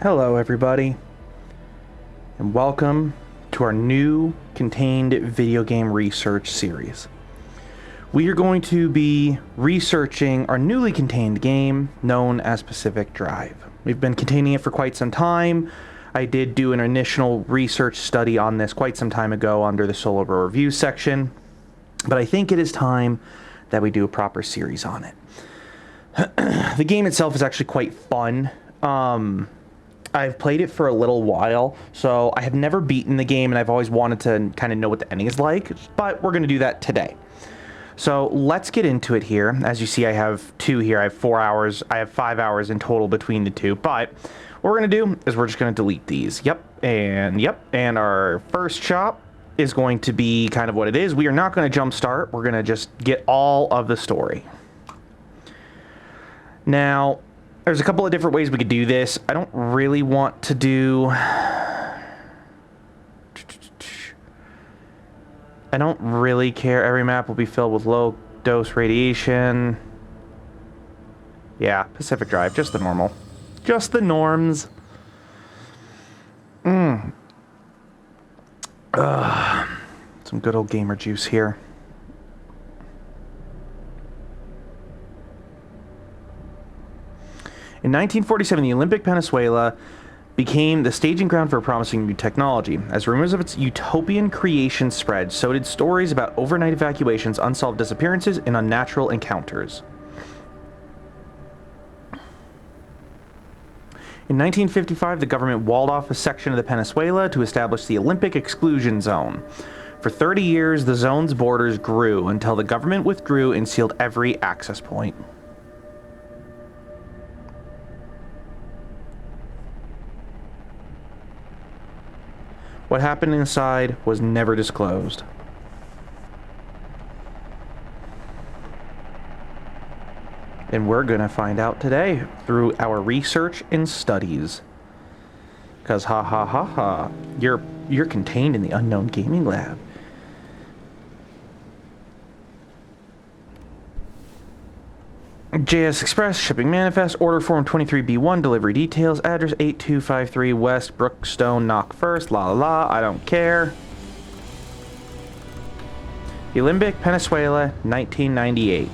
Hello everybody, and welcome to our new contained video game research series. We are going to be researching our newly contained game known as Pacific Drive. We've been containing it for quite some time. I did do an initial research study on this quite some time ago under the solo review section, but I think it is time that we do a proper series on it. The game itself is actually quite fun. I've played it for a little while, so I have never beaten the game, and I've always wanted to kind of know what the ending is like, but we're going to do that today. So let's get into it here. As you see, I have two here. I have 4 hours. I have 5 hours in total between the two, but what we're going to do is we're just going to delete these. Yep. And our first shop is going to be kind of what it is. We are not going to jump start. We're going to just get all of the story. Now, there's a couple of different ways we could do this. I don't really want to do... I don't really care. Every map will be filled with low-dose radiation. Yeah, Pacific Drive. Just the normal. Just the norms. Some good old gamer juice here. In 1947, the Olympic Peninsula became the staging ground for a promising new technology. As rumors of its utopian creation spread, so did stories about overnight evacuations, unsolved disappearances, and unnatural encounters. In 1955, the government walled off a section of the peninsula to establish the Olympic Exclusion Zone. For 30 years, the zone's borders grew until the government withdrew and sealed every access point. What happened inside was never disclosed. And we're gonna find out today through our research and studies. Because you're contained in the unknown gaming lab. JS Express, shipping manifest, order form 23B1, delivery details, address 8253 West Bloodstone, knock first, la la la, I don't care. The Olympic Peninsula, 1998.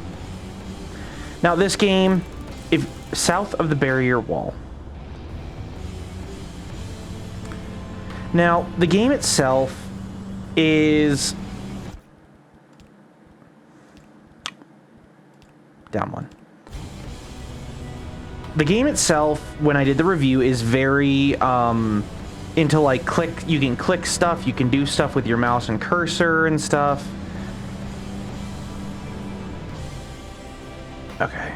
Now this game, if south of the barrier wall. Now, the game itself is... down one. The game itself, when I did the review, is very into like you can click stuff, you can do stuff with your mouse and cursor and stuff. Okay,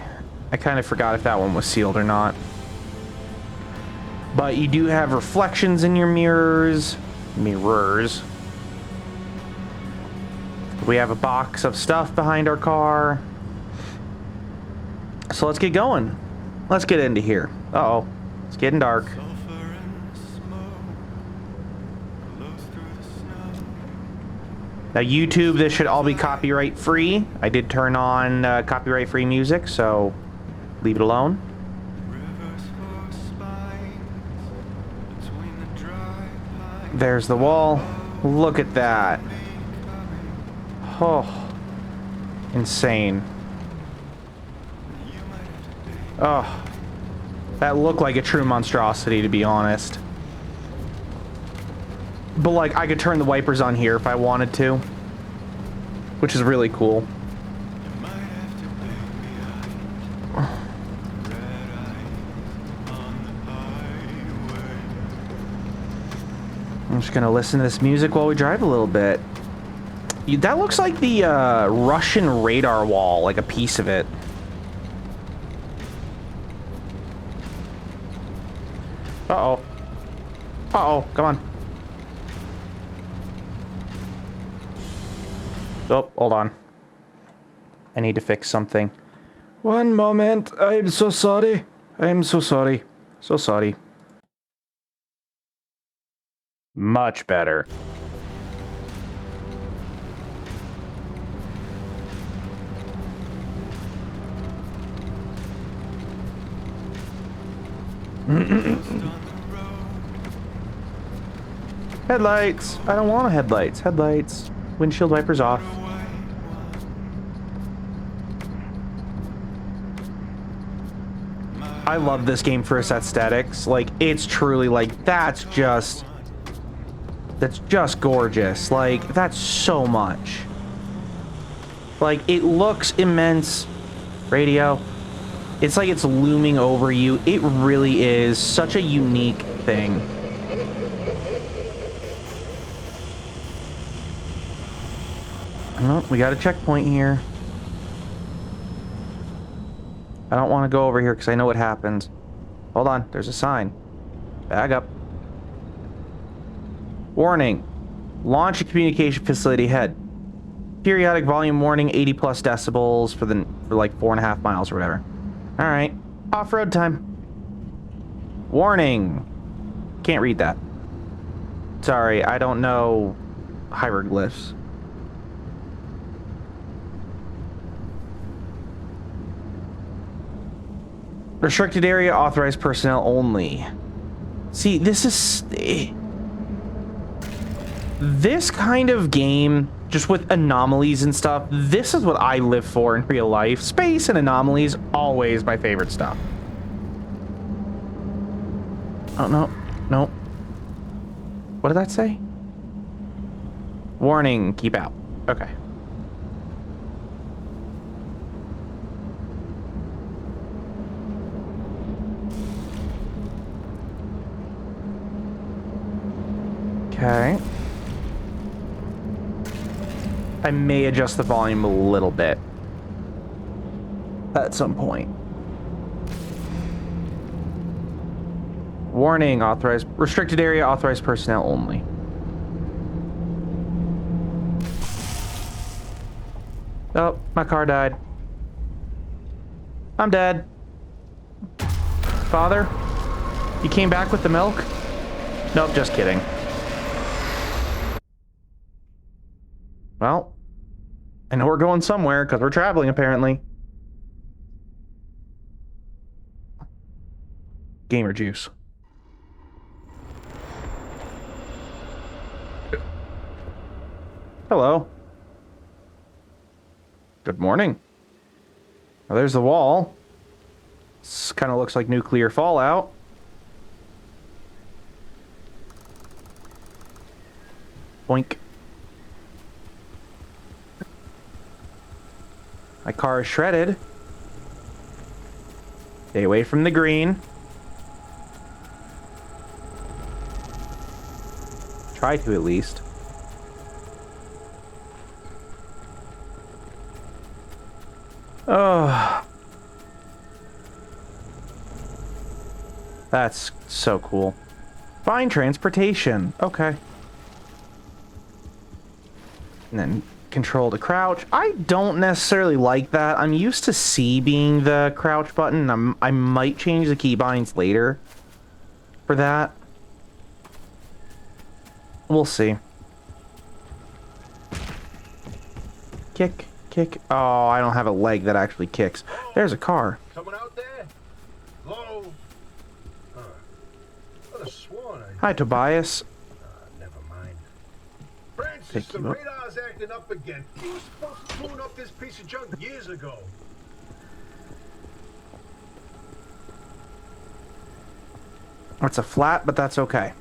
I kind of forgot if that one was sealed or not. But you do have reflections in your mirrors. We have a box of stuff behind our car. So let's get going. Let's get into here. Uh-oh. It's getting dark. Now, YouTube, this should all be copyright free. I did turn on copyright free music, so leave it alone. There's the wall. Look at that. Oh. Insane. Oh, that looked like a true monstrosity, to be honest. But, like, I could turn the wipers on here if I wanted to, which is really cool. I'm just gonna listen to this music while we drive a little bit. That looks like the Russian radar wall, like a piece of it. Uh-oh. Uh-oh, come on. Oh, hold on. I need to fix something. One moment. I'm so sorry. I'm so sorry. So sorry. Much better. Headlights! I don't want headlights. Headlights. Windshield wipers off. I love this game for its aesthetics. Like, it's truly like, that's just gorgeous. Like, that's so much. Like, it looks immense. Radio. It's like it's looming over you. It really is such a unique thing. Oh, we got a checkpoint here. I don't want to go over here because I know what happens. Hold on, there's a sign. Back up. Warning. Launch a communication facility ahead. Periodic volume warning, 80 plus decibels for like 4.5 miles or whatever. Alright. Off-road time. Warning. Can't read that. Sorry, I don't know hieroglyphs. Restricted area, authorized personnel only. See, this is... This kind of game, just with anomalies and stuff, this is what I live for in real life. Space and anomalies, always my favorite stuff. Oh, no. No. What did that say? Warning, keep out. Okay. Okay. I may adjust the volume a little bit at some point. Warning, authorized, restricted area, authorized personnel only. Oh, my car died. I'm dead. Father, you came back with the milk? Nope, just kidding. Well, I know we're going somewhere because we're traveling apparently. Gamer juice. Hello. Good morning. Well, there's the wall. This kind of looks like nuclear fallout. Boink. My car is shredded. Stay away from the green. Try to, at least. Oh. That's so cool. Find transportation. Okay. And then control to crouch. I don't necessarily like that. I'm used to C being the crouch button. I might change the keybinds later for that. We'll see. Kick, kick. Oh, I don't have a leg that actually kicks. There's a car. Someone out there? Hello? What a swan. Hi, Tobias. Never mind. Francis, the radar's acting up again. You were supposed to tune up this piece of junk years ago. It's a flat, but that's okay.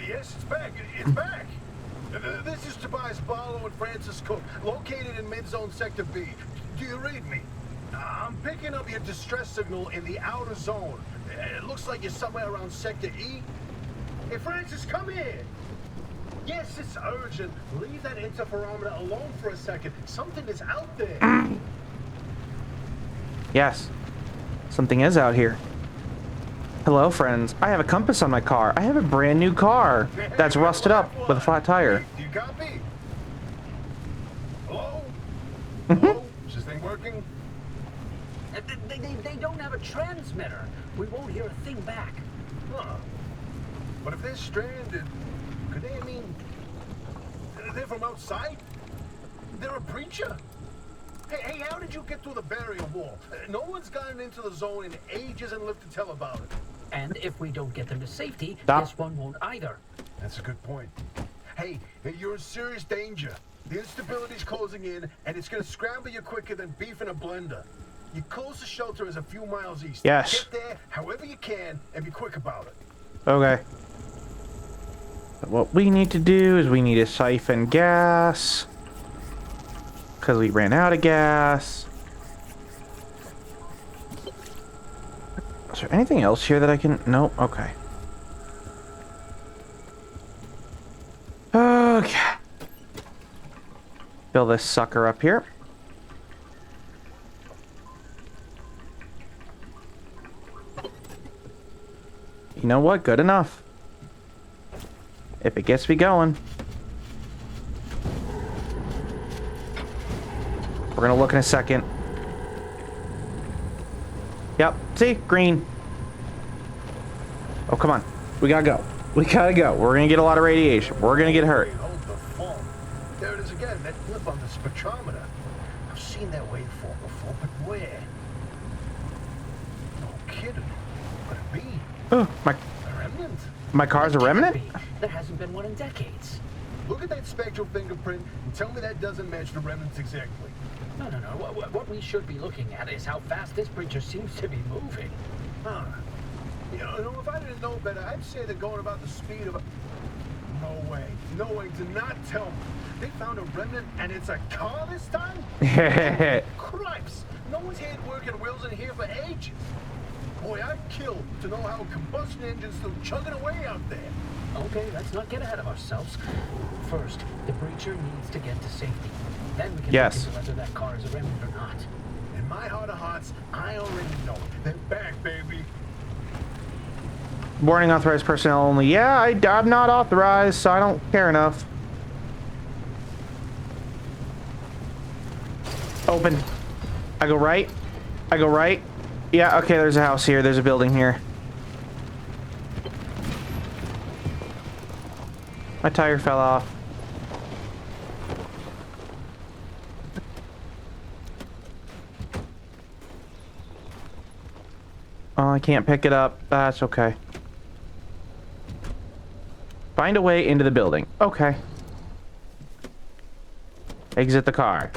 Yes, it's back. It's back. This is Tobias Barlow and Francis Cook, located in mid-zone sector B. Do you read me? I'm picking up your distress signal in the outer zone. It looks like you're somewhere around sector E. Hey, Francis, come here. Yes, it's urgent. Leave that interferometer alone for a second. Something is out there. Yes. Something is out here. Hello, friends. I have a compass on my car. I have a brand new car that's rusted up with a flat tire. Do you copy? Hello? Hello? Is this thing working? They don't have a transmitter. We won't hear a thing back. Huh. But if they're stranded, could they, they're from outside? They're a breacher. Hey, how did you get through the barrier wall? No one's gotten into the zone in ages and lived to tell about it. And if we don't get them to safety, Stop. this one won't either. That's a good point. Hey, you're in serious danger. The instability's closing in, and it's gonna scramble you quicker than beef in a blender. Your closest shelter is a few miles east. Yes. Get there however you can, and be quick about it. Okay. What we need to do is we need to siphon gas. Because we ran out of gas. Is there anything else here that I can... No? Okay. Okay. Fill this sucker up here. You know what? Good enough. If it gets me going. We're gonna look in a second. Yep. See? Green. Oh, come on. We gotta go. We gotta go. We're gonna get a lot of radiation. We're gonna get hurt. Hold the phone. There it is again, that blip on the spectrometer. I've seen that waveform before, but where? No kidding. Could it be? Oh, A remnant? my car's a remnant? There hasn't been one in decades. Look at that spectral fingerprint and tell me that doesn't match the remnants exactly. No. What we should be looking at is how fast this breacher seems to be moving. Huh. You know, if I didn't know better, I'd say they're going about the speed of a... No way. No way. Do not tell me. They found a remnant and it's a car this time? Cripes. No one's had working wheels in here for ages. Boy, I'd kill to know how a combustion engine's still chugging away out there. Okay, let's not get ahead of ourselves. First, the breacher needs to get to safety. Then we can look into whether that car is a remnant or not. In my heart of hearts, I already know. They're back, baby. Warning, authorized personnel only. Yeah, I'm not authorized, so I don't care enough. Open. I go right. I go right. Yeah, okay, there's a house here. There's a building here. My tire fell off. Oh, I can't pick it up. That's okay. Find a way into the building. Okay. Exit the car.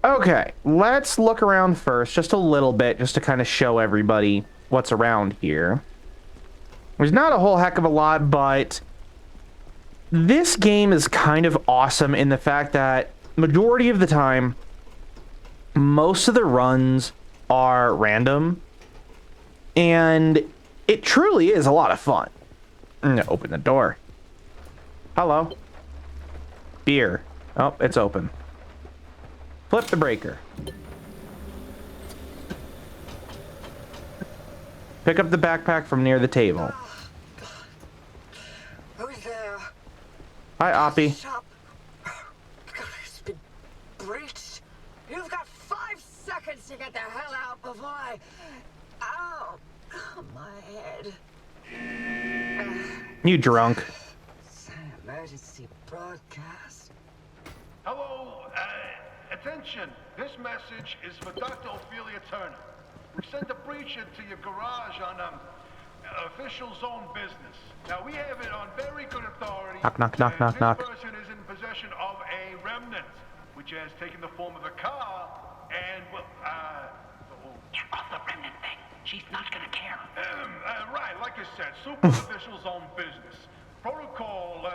Okay, let's look around first, just a little bit, just to kind of show everybody what's around here. There's not a whole heck of a lot, but this game is kind of awesome in the fact that majority of the time, most of the runs are random, and it truly is a lot of fun. Open the door. Hello. Beer. Oh, it's open. Flip the breaker. Pick up the backpack from near the table. Who's there? Hi, Oppie. Shop. God, it's been breached. You've got 5 seconds to get the hell out before I... Ow! My head. You drunk. It's an emergency broadcast. Hello, attention. This message is for Dr. Ophelia Turner. We sent a breacher to your garage on official zone business. Now we have it on very good authority. Knock, knock, knock, knock, knock. This person is in possession of a remnant, which has taken the form of a car, and well, Get off the remnant thing. She's not gonna care. right, like I said, super official zone business. Protocol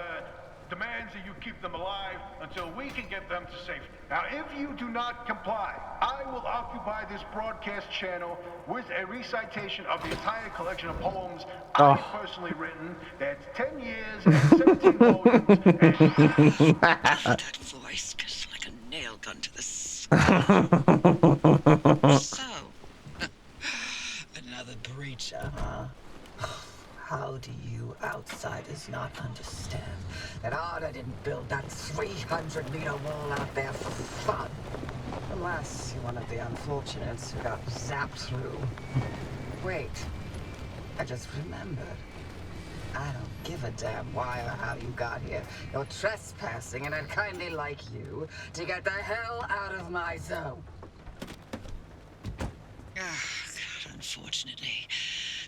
demands that you keep them alive until we can get them to safety. Now, if you do not comply, I will occupy this broadcast channel with a recitation of the entire collection of poems I've personally written. That's 10 years and 17 volumes. And... That voice goes like a nail gun to the skull. So, another breacher, huh? How do you outsiders not understand that Arda didn't build that 300-meter wall out there for fun? Unless you're one of the unfortunates who got zapped through. Wait, I just remembered. I don't give a damn why or how you got here. You're trespassing, and I'd kindly like you to get the hell out of my zone. Unfortunately,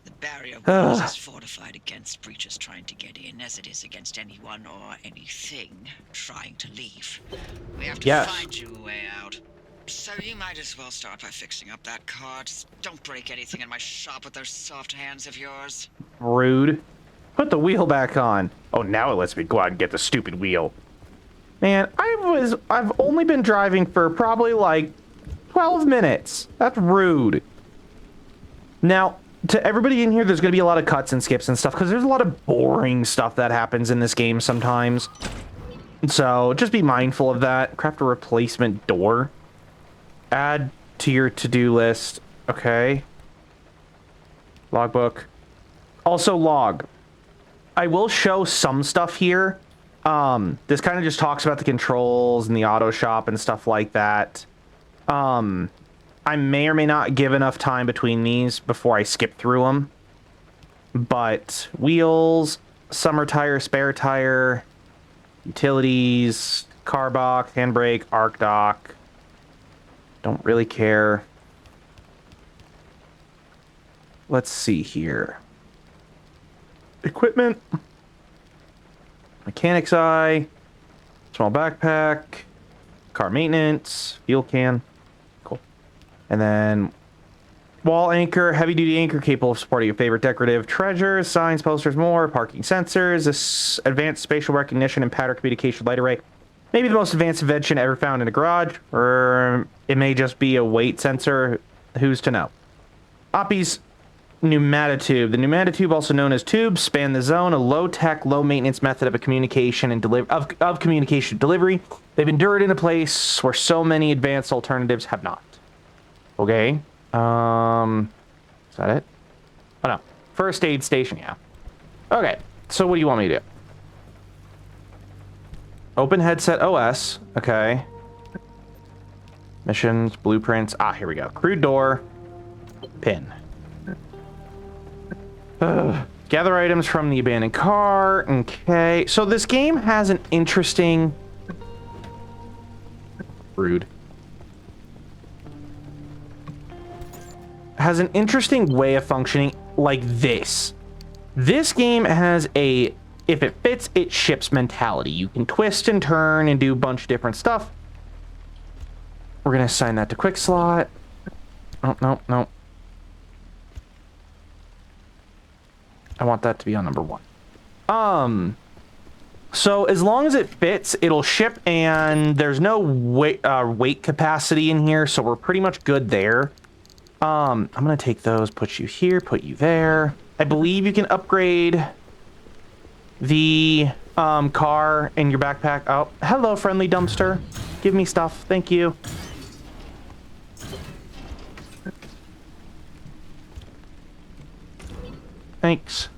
the barrier wall is as fortified against breaches trying to get in as it is against anyone or anything trying to leave. We have to find you a way out. So you might as well start by fixing up that car. Just don't break anything in my shop with those soft hands of yours. Rude. Put the wheel back on. Oh, now it lets me go out and get the stupid wheel. Man, I've only been driving for probably like 12 minutes. That's rude. Now, to everybody in here, there's going to be a lot of cuts and skips and stuff because there's a lot of boring stuff that happens in this game sometimes. So just be mindful of that. Craft a replacement door. Add to your to-do list. Okay. Logbook. Also log. I will show some stuff here. This kind of just talks about the controls and the auto shop and stuff like that. I may or may not give enough time between these before I skip through them. But wheels, summer tire, spare tire, utilities, car box, handbrake, arc dock. Don't really care. Let's see here. Equipment. Mechanic's eye. Small backpack. Car maintenance. Fuel can. Cool. And then wall anchor, heavy duty anchor capable of supporting your favorite decorative treasures, signs, posters, more, parking sensors, this advanced spatial recognition and pattern communication light array. Maybe the most advanced invention ever found in a garage, or it may just be a weight sensor. Who's to know? Oppie's pneumatotube. The pneumatotube, also known as tubes, span the zone, a low-tech, low-maintenance method of a communication and communication delivery. They've endured in a place where so many advanced alternatives have not. Okay. Is that it? Oh, no. First aid station, yeah. Okay. So what do you want me to do? Open headset OS. Okay. Missions, blueprints. Ah, here we go. Crude door. Pin. Gather items from the abandoned car. Okay. So this game has an interesting... Rude. Has an interesting way of functioning like this. This game has a... If it fits, it ships mentality. You can twist and turn and do a bunch of different stuff. We're going to assign that to quick slot. Oh, no. I want that to be on number 1. So as long as it fits, it'll ship, and there's no weight capacity in here, so we're pretty much good there. I'm going to take those, put you here, put you there. I believe you can upgrade the car in your backpack. Oh, hello, friendly dumpster. Give me stuff. Thank you. Thanks.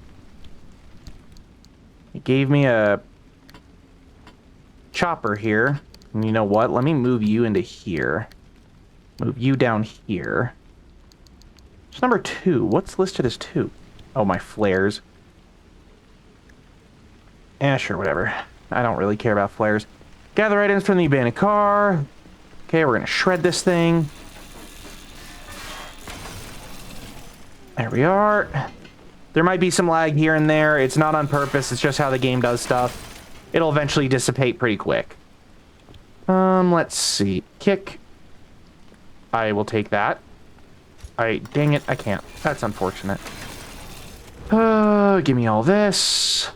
It gave me a chopper here. And you know what? Let me move you into here. Move you down here. It's number 2. What's listed as 2? Oh, my flares. Yeah, sure, whatever. I don't really care about flares. Gather items from the abandoned car. Okay, we're gonna shred this thing. There we are. There might be some lag here and there. It's not on purpose. It's just how the game does stuff. It'll eventually dissipate pretty quick. Let's see. Kick. I will take that. Dang it, I can't. That's unfortunate. Give me all this.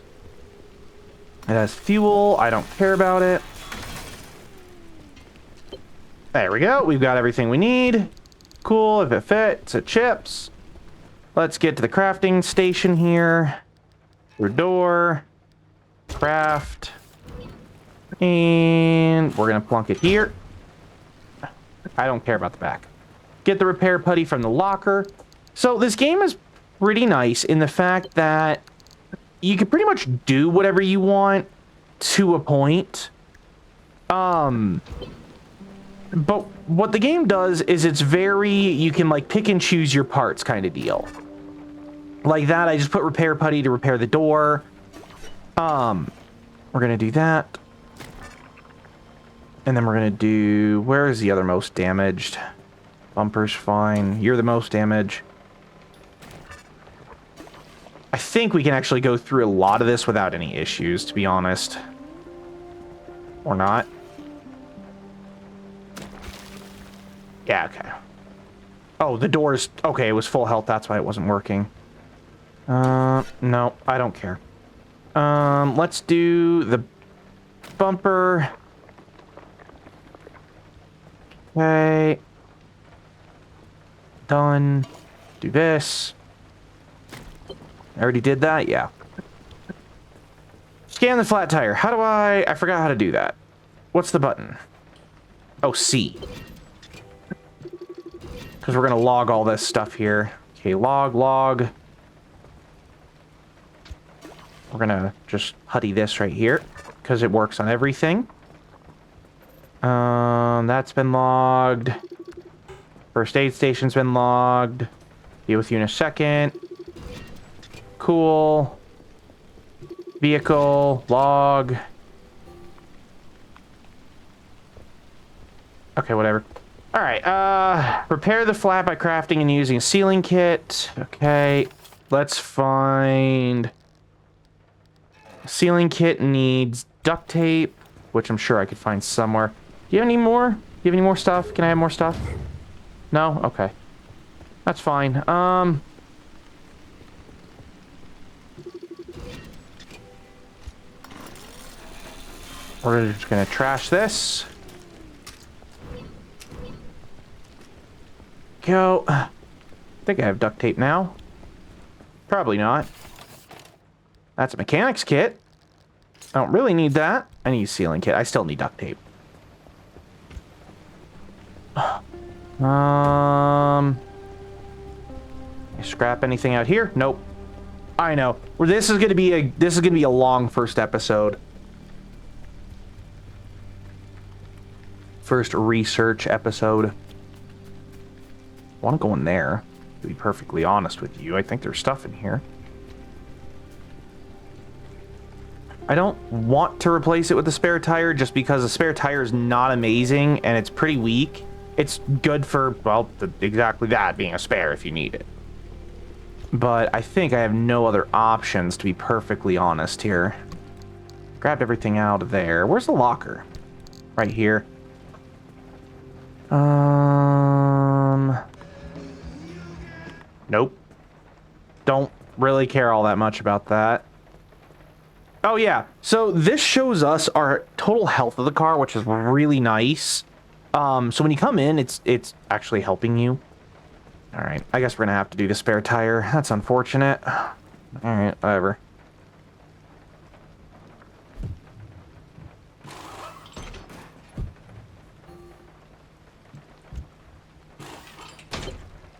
It has fuel. I don't care about it. There we go. We've got everything we need. Cool. If it fits, it chips. Let's get to the crafting station here. Through door. Craft. And we're going to plunk it here. I don't care about the back. Get the repair putty from the locker. So this game is pretty nice in the fact that you can pretty much do whatever you want to a point. But what the game does is it's very, you can like pick and choose your parts kind of deal. Like that, I just put repair putty to repair the door. We're gonna do that. And then we're gonna do... Where is the other most damaged? Bumper's fine. You're the most damaged. I think we can actually go through a lot of this without any issues, to be honest. Or not. Yeah, okay. Oh, the door's... Okay, it was full health. That's why it wasn't working. No, I don't care. Let's do the bumper. Okay. Done. Do this. I already did that? Yeah. Scan the flat tire. How do I forgot how to do that. What's the button? Oh, C. Because we're going to log all this stuff here. Okay, log. We're going to just putty this right here. Because it works on everything. That's been logged. First aid station's been logged. Be with you in a second. Cool. Vehicle, log. Okay, whatever. Alright, repair the flat by crafting and using a sealing kit. Okay, let's find... Sealing kit needs duct tape, which I'm sure I could find somewhere. Do you have any more? Do you have any more stuff? Can I have more stuff? No? Okay. That's fine. We're just gonna trash this. Go. I think I have duct tape now. Probably not. That's a mechanic's kit. I don't really need that. I need a sealing kit. I still need duct tape. Scrap anything out here? Nope. I know. Well, this is gonna be a long first episode. First research episode. I want to go in there, to be perfectly honest with you. I think there's stuff in here. I don't want to replace it with the spare tire just because the spare tire is not amazing and it's pretty weak. It's good for, well, exactly that, being a spare if you need it. But I think I have no other options, to be perfectly honest here. Grabbed everything out of there. Where's the locker? Right here. Nope. Don't really care all that much about that. Oh yeah, so this shows us our total health of the car, which is really nice. So when you come in, it's actually helping you. All right, I guess we're gonna have to do the spare tire. That's unfortunate. All right, whatever.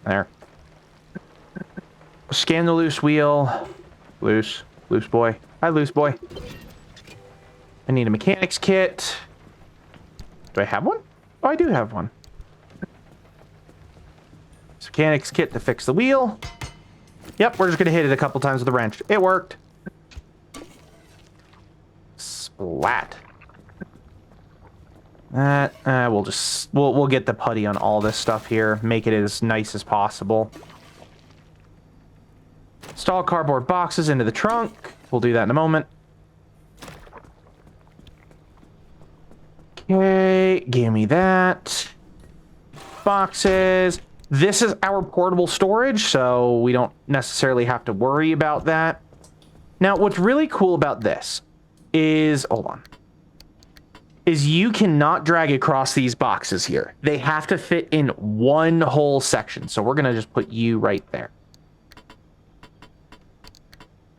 There. Scan the loose wheel. Loose boy. Hi, loose boy. I need a mechanic's kit. Do I have one? Oh, I do have one. Mechanic's kit to fix the wheel. Yep, we're just gonna hit it a couple times with a wrench. It worked. Splat. That we'll get the putty on all this stuff here. Make it as nice as possible. Install cardboard boxes into the trunk. We'll do that in a moment. Okay, give me that. Boxes. This is our portable storage, so we don't necessarily have to worry about that. Now, what's really cool about this is, hold on, is you cannot drag across these boxes here. They have to fit in one whole section. So we're going to just put you right there.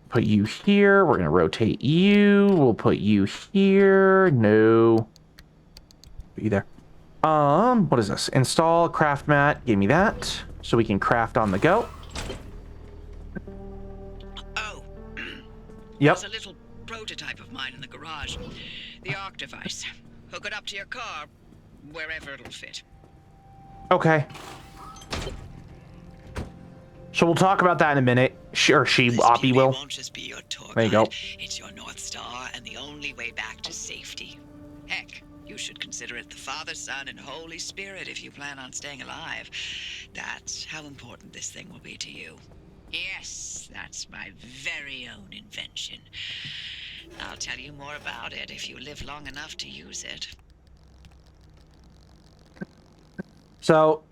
Put you here. We're going to rotate you. We'll put you here. No. Put you there. What is this? Install craft mat. Give me that. So we can craft on the go. Oh. Yep. There's a little prototype of mine in the garage. The ARC device. Hook it up to your car, wherever it'll fit. Okay. So we'll talk about that in a minute. Oppie will. Won't just be your tour There you go. guide. It's your North Star and the only way back to safety. Heck, you should consider it the Father, Son, and Holy Spirit if you plan on staying alive. That's how important this thing will be to you. Yes, that's my very own invention. I'll tell you more about it if you live long enough to use it. So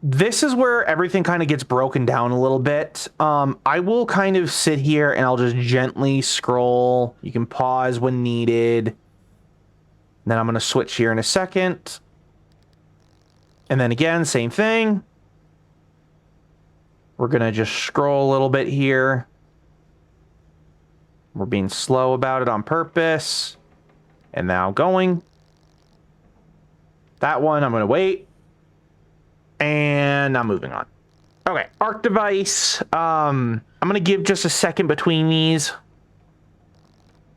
this is where everything kind of gets broken down a little bit. I will kind of sit here and I'll just gently scroll. You can pause when needed. Then I'm going to switch here in a second. And then again, same thing. We're going to just scroll a little bit here. We're being slow about it on purpose. And now going. That one, I'm going to wait. And I'm moving on. Okay, arc device. I'm going to give just a second between these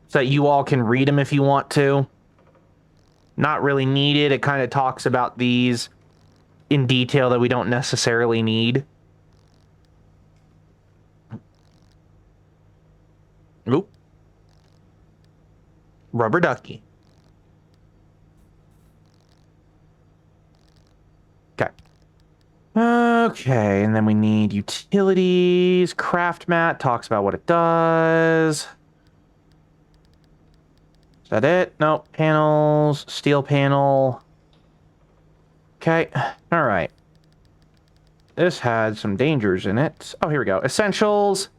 so that you all can read them if you want to. Not really needed. It kind of talks about these in detail that we don't necessarily need. Oop. Rubber ducky. Okay. Okay, and then we need utilities. Craft mat talks about what it does. Is that it? Nope. Panels. Steel panel. Okay. All right. This had some dangers in it. Oh, here we go. Essentials.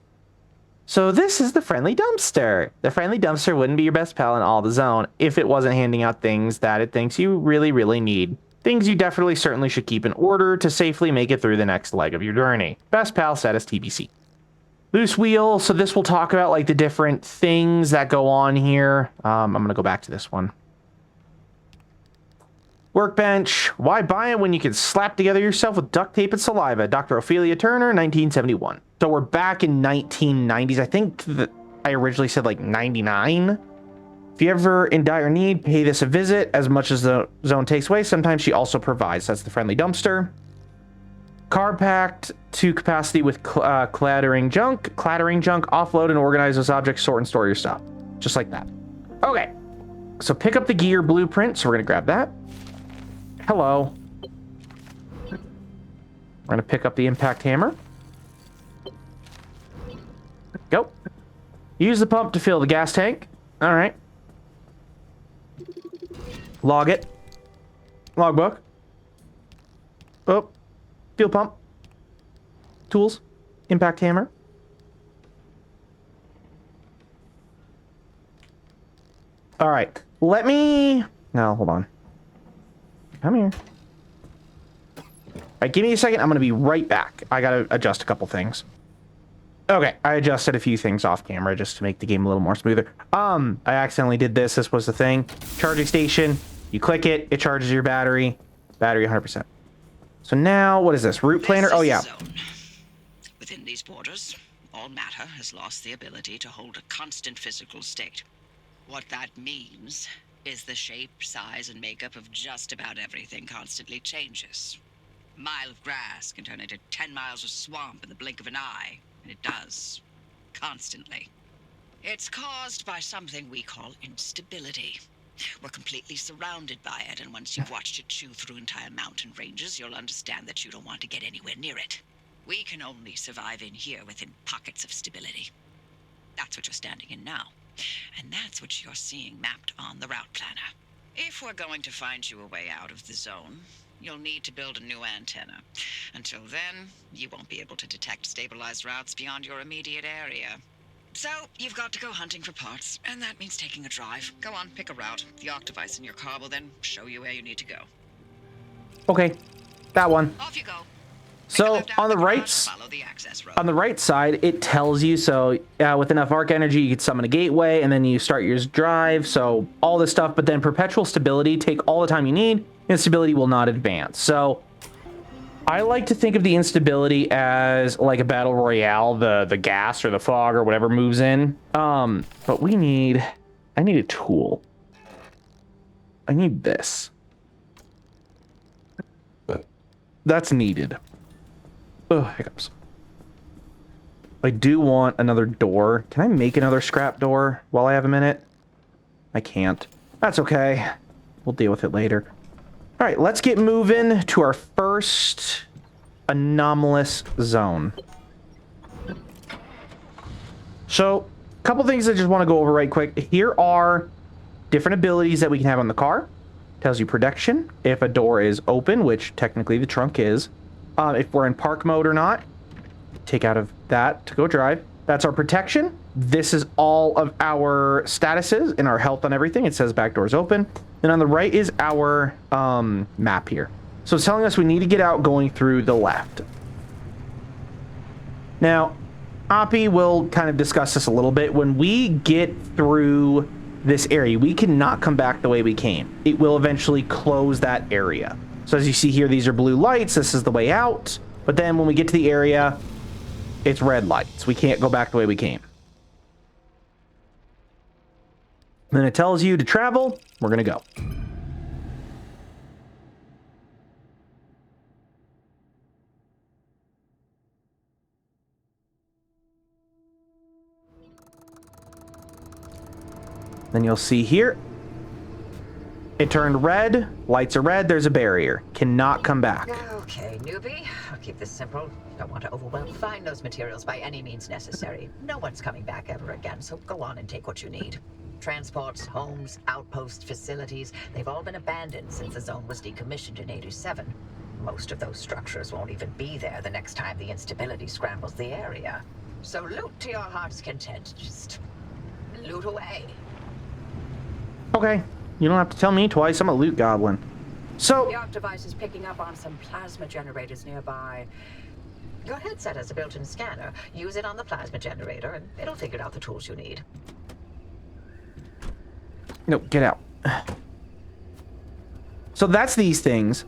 So this is the friendly dumpster. The friendly dumpster wouldn't be your best pal in all the zone if it wasn't handing out things that it thinks you really, really need. Things you definitely certainly should keep in order to safely make it through the next leg of your journey. Best pal status TBC. Loose wheel. So this will talk about like the different things that go on here. I'm going to go back to this one. Workbench. Why buy it when you can slap together yourself with duct tape and saliva? Dr. Ophelia Turner, 1971. So we're back in 1990s. I think that I originally said like 99. If you're ever in dire need, pay this a visit. As much as the zone takes away, sometimes she also provides. That's the friendly dumpster. Car packed to capacity with clattering junk. Offload and organize those objects, sort and store your stuff. Just like that. Okay. So pick up the gear blueprint. So we're going to grab that. Hello. We're going to pick up the impact hammer. Go. Use the pump to fill the gas tank. All right. Log it. Logbook. Oh. Fuel pump. Tools. Impact hammer. All right. Let me... No, hold on. Come here. All right, give me a second. I'm going to be right back. I got to adjust a couple things. Okay, I adjusted a few things off camera just to make the game a little more smoother. I accidentally did this. This was the thing. Charging station. You click it. It charges your battery. Battery 100%. So now, what is this? Route planner? Oh, yeah. Within these borders, all matter has lost the ability to hold a constant physical state. What that means is the shape, size, and makeup of just about everything constantly changes. A mile of grass can turn into 10 miles of swamp in the blink of an eye, and it does. Constantly. It's caused by something we call instability. We're completely surrounded by it, and once you've watched it chew through entire mountain ranges, you'll understand that you don't want to get anywhere near it. We can only survive in here within pockets of stability. That's what you're standing in now. And that's what you're seeing mapped on the route planner. If we're going to find you a way out of the zone, you'll need to build a new antenna. Until then, you won't be able to detect stabilized routes beyond your immediate area. So, you've got to go hunting for parts, and that means taking a drive. Go on, pick a route. The arc device in your car will then show you where you need to go. Okay, that one. Off you go. So on the right side, it tells you, so with enough arc energy, you can summon a gateway, and then you start your drive, so all this stuff, but then perpetual stability, take all the time you need, instability will not advance. So I like to think of the instability as like a battle royale, the gas or the fog or whatever moves in. But I need a tool. I need this. That's needed. Oh, hiccups. I do want another door. Can I make another scrap door while I have a minute? I can't. That's okay. We'll deal with it later. All right, let's get moving to our first anomalous zone. So, a couple things I just want to go over right quick. Here are different abilities that we can have on the car. Tells you protection, if a door is open, which technically the trunk is. If we're in park mode or not. Take out of that to go drive. That's our protection. This is all of our statuses and our health on everything. It says back doors open. And on the right is our map here. So it's telling us we need to get out going through the left. Now, Oppie will kind of discuss this a little bit. When we get through this area, we cannot come back the way we came. It will eventually close that area. So as you see here, these are blue lights. This is the way out. But then when we get to the area, it's red lights. We can't go back the way we came. And then it tells you to travel. We're going to go. Then you'll see here, it turned red. Lights are red. There's a barrier. Cannot come back. Okay, newbie. I'll keep this simple. Don't want to overwhelm. Find those materials by any means necessary. No one's coming back ever again, so go on and take what you need. Transports, homes, outpost facilities, they've all been abandoned since the zone was decommissioned in '87. Most of those structures won't even be there the next time the instability scrambles the area. So loot to your heart's content. Just loot away. Okay. You don't have to tell me twice. I'm a loot goblin. So... Your device is picking up on some plasma generators nearby. Your headset has a built-in scanner. Use it on the plasma generator, and it'll figure out the tools you need. No, get out. So that's these things.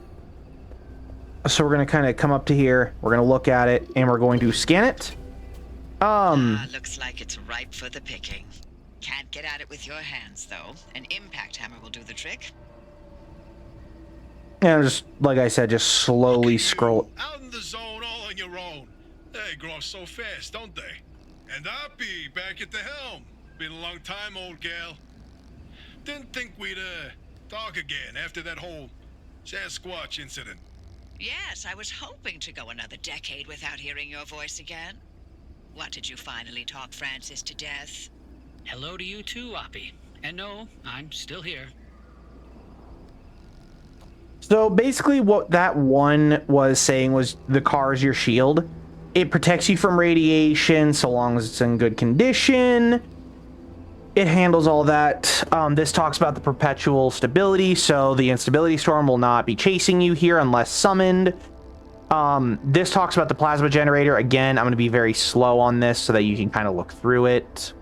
So we're going to kind of come up to here. We're going to look at it, and we're going to scan it. Looks like it's ripe for the picking. Can't get at it with your hands, though. An impact hammer will do the trick. And just, like I said, just slowly scroll. Out in the zone all on your own. They grow so fast, don't they? And I'll be back at the helm. Been a long time, old gal. Didn't think we'd, talk again after that whole Sasquatch incident. Yes, I was hoping to go another decade without hearing your voice again. What, did you finally talk Francis to death? Hello to you too, Oppie. And no, I'm still here. So basically what that one was saying was the car is your shield. It protects you from radiation so long as it's in good condition. It handles all that. This talks about the perpetual stability, so the instability storm will not be chasing you here unless summoned. This talks about the plasma generator. Again, I'm going to be very slow on this so that you can kind of look through it.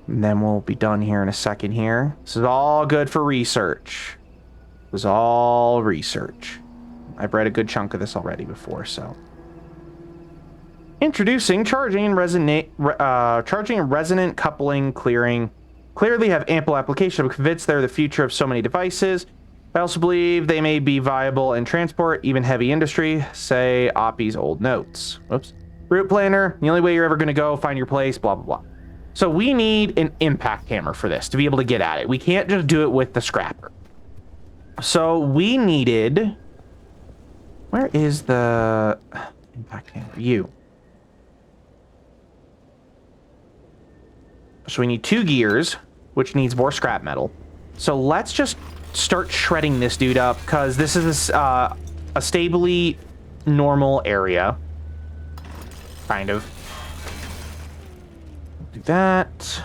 And then we'll be done here in a second here. This is all good for research. This is all research. I've read a good chunk of this already before, so. Introducing charging and resonant coupling clearing. Clearly have ample application. I'm convinced they're the future of so many devices. I also believe they may be viable in transport, even heavy industry. Say Oppie's old notes. Whoops. Route planner. The only way you're ever going to go, find your place, blah, blah, blah. So we need an impact hammer for this to be able to get at it. We can't just do it with the scrapper. So we needed... Where is the impact hammer? You. So we need 2 gears, which needs more scrap metal. So let's just start shredding this dude up, because this is a stably normal area. Kind of. Do that.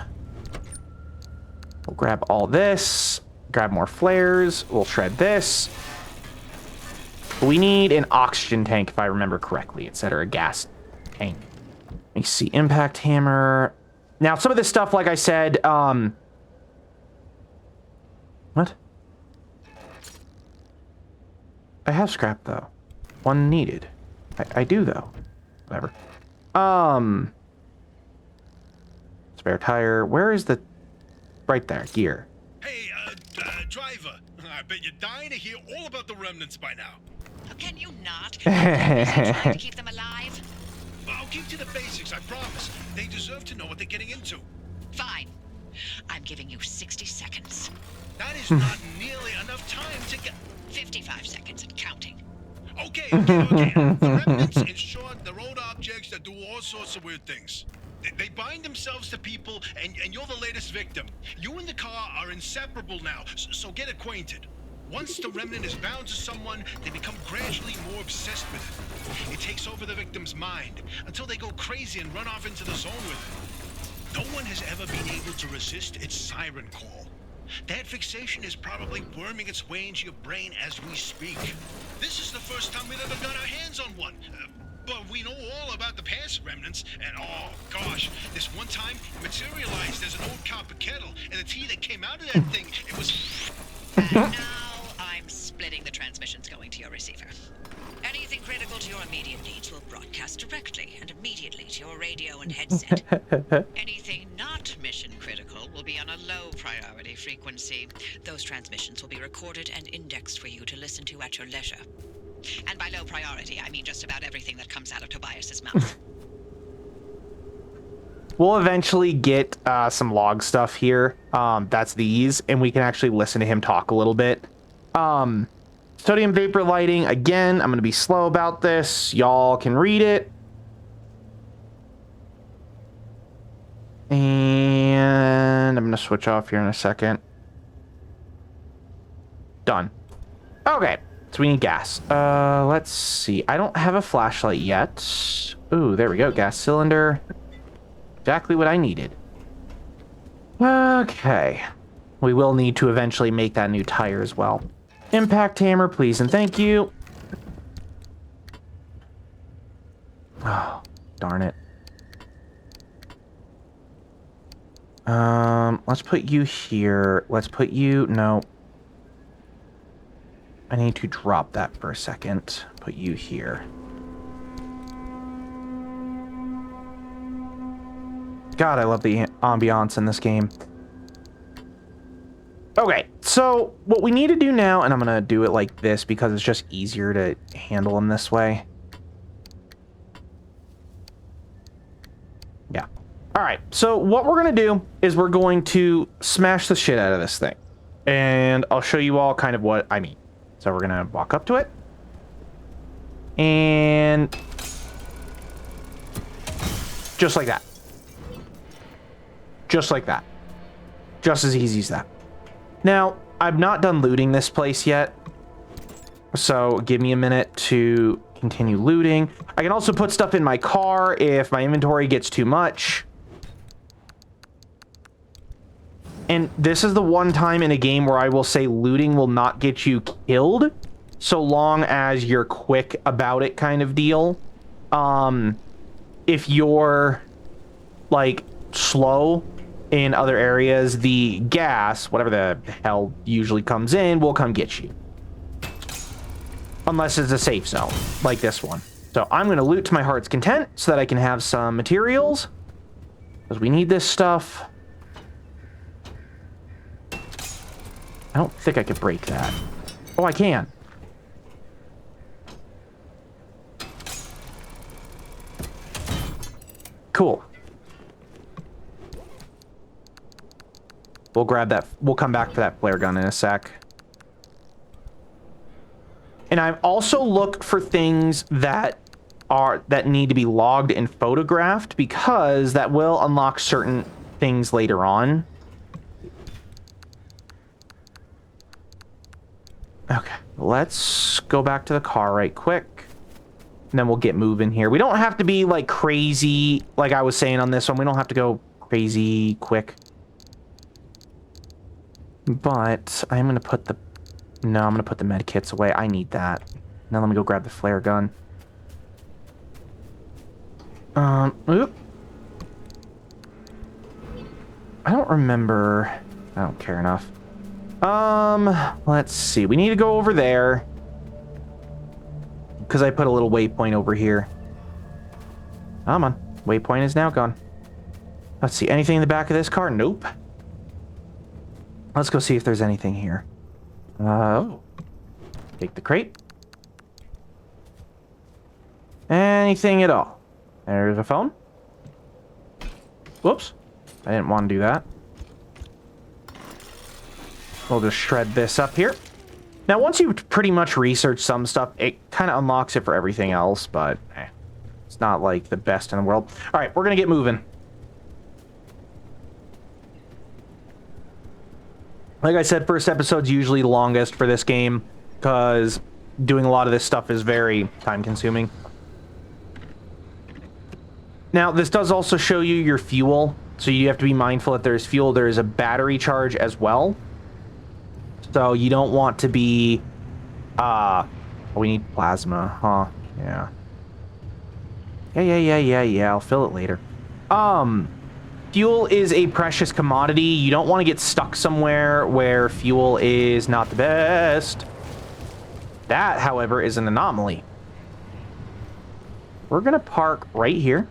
We'll grab all this. Grab more flares. We'll shred this. We need an oxygen tank, if I remember correctly, instead of a gas tank. Let me see. Impact hammer. Now, some of this stuff, like I said, what? I have scrap, though. 1 needed. I do, though. Whatever. Spare tire. Where is the... Right there. Gear. Hey, driver. I bet you're dying to hear all about the remnants by now. How can you not? Are you busy trying to keep them alive? keep to the basics, I promise. They deserve to know what they're getting into. Fine. I'm giving you 60 seconds. That is not nearly enough time to get... 55 seconds and counting. Okay. The remnants, in short, they're old objects that do all sorts of weird things. They bind themselves to people, and you're the latest victim. You and the car are inseparable now, so get acquainted. Once the remnant is bound to someone, they become gradually more obsessed with it. It takes over the victim's mind, until they go crazy and run off into the zone with it. No one has ever been able to resist its siren call. That fixation is probably worming its way into your brain as we speak. This is the first time we've ever got our hands on one. But we know all about the past remnants, and oh gosh, this one time materialized as an old copper kettle, and the tea that came out of that thing, it was... And now I'm splitting the transmissions going to your receiver. Anything critical to your immediate needs will broadcast directly and immediately to your radio and headset. Anything not mission critical will be on a low priority frequency. Those transmissions will be recorded and indexed for you to listen to at your leisure. And by low priority, I mean just about everything that comes out of Tobias's mouth. We'll eventually get some log stuff here. That's these, and we can actually listen to him talk a little bit. Sodium vapor lighting, again, I'm going to be slow about this. Y'all can read it. And I'm going to switch off here in a second. Done. Okay, so we need gas. Let's see. I don't have a flashlight yet. Ooh, there we go. Gas cylinder. Exactly what I needed. Okay. We will need to eventually make that new tire as well. Impact hammer, please and thank you. Oh, darn it. Let's put you here. Let's put you... No. I need to drop that for a second. Put you here. God, I love the ambiance in this game. Okay, so what we need to do now, and I'm going to do it like this because it's just easier to handle them this way. Yeah. All right, so what we're going to do is we're going to smash the shit out of this thing. And I'll show you all kind of what I mean. So we're going to walk up to it. And just like that. Just like that. Just as easy as that. Now, I've not done looting this place yet, so give me a minute to continue looting. I can also put stuff in my car if my inventory gets too much. And this is the one time in a game where I will say looting will not get you killed, so long as you're quick about it kind of deal. If you're, like, slow in other areas, the gas, whatever the hell usually comes in, will come get you. Unless it's a safe zone, like this one. So I'm going to loot to my heart's content so that I can have some materials. Because we need this stuff. I don't think I could break that. Oh, I can. Cool. We'll grab that. We'll come back for that flare gun in a sec. And I also look for things that need to be logged and photographed because that will unlock certain things later on. Okay, let's go back to the car right quick. And then we'll get moving here. We don't have to be like crazy, like I was saying on this one. We don't have to go crazy quick. But I'm going to put the... No, I'm going to put the med kits away. I need that. Now let me go grab the flare gun. Oop. I don't remember... I don't care enough. Let's see. We need to go over there. Because I put a little waypoint over here. Come on. Waypoint is now gone. Let's see. Anything in the back of this car? Nope. Let's go see if there's anything here. Oh. Take the crate. Anything at all. There's a phone. Whoops. I didn't want to do that. We'll just shred this up here. Now, once you've pretty much researched some stuff, it kind of unlocks it for everything else, but it's not like the best in the world. All right, we're going to get moving. Like I said, first episode's usually the longest for this game because doing a lot of this stuff is very time-consuming. Now, this does also show you your fuel, so you have to be mindful that there's fuel. There is a battery charge as well. So you don't want to be... we need plasma, huh? Yeah. Yeah. I'll fill it later. Fuel is a precious commodity. You don't want to get stuck somewhere where fuel is not the best. That, however, is an anomaly. We're going to park right here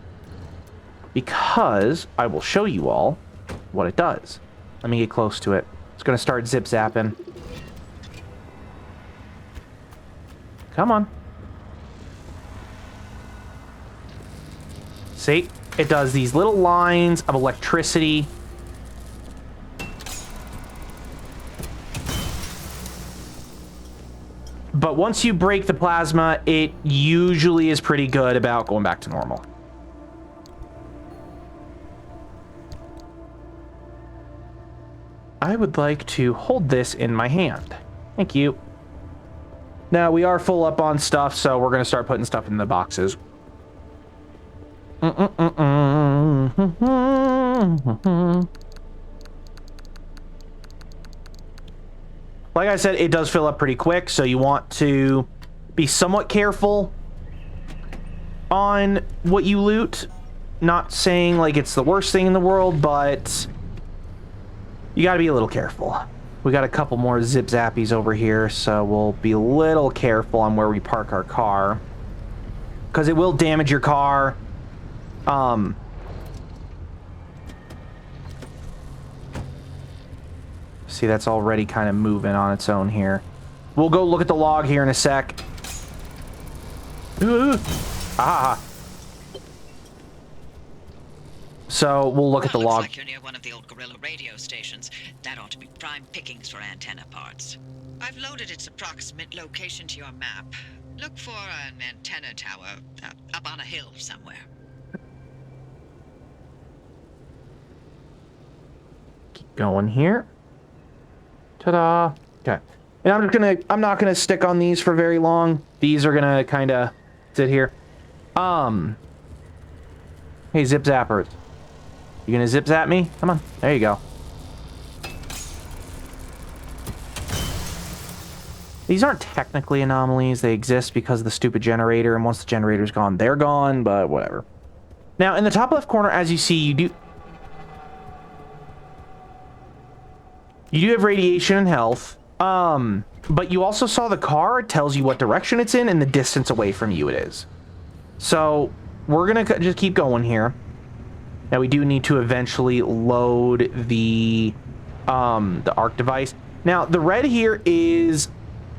because I will show you all what it does. Let me get close to it. It's going to start zip-zapping. Come on. See? It does these little lines of electricity. But once you break the plasma, it usually is pretty good about going back to normal. I would like to hold this in my hand. Thank you. Now, we are full up on stuff, so we're going to start putting stuff in the boxes. Like I said, it does fill up pretty quick, so you want to be somewhat careful on what you loot. Not saying like it's the worst thing in the world, but you got to be a little careful. We got a couple more zip-zappies over here, so we'll be a little careful on where we park our car, because it will damage your car. See, that's already kind of moving on its own here. We'll go look at the log here in a sec. Ah. So we'll look at the log. Looks like you're near one of the old Gorilla radio stations. That ought to be prime pickings for antenna parts. I've loaded its approximate location to your map. Look for an antenna tower up on a hill somewhere. Keep going here. Ta-da. Okay. And I'm not gonna stick on these for very long. These are gonna kind of sit here. Hey, zip zappers. You gonna zip zap me? Come on. There you go. These aren't technically anomalies. They exist because of the stupid generator, and once the generator's gone, they're gone, but whatever. Now, in the top left corner, as you see, you do have radiation and health, but you also saw the car. It tells you what direction it's in and the distance away from you it is. So we're gonna just keep going here. Now we do need to eventually load the arc device. Now the red here is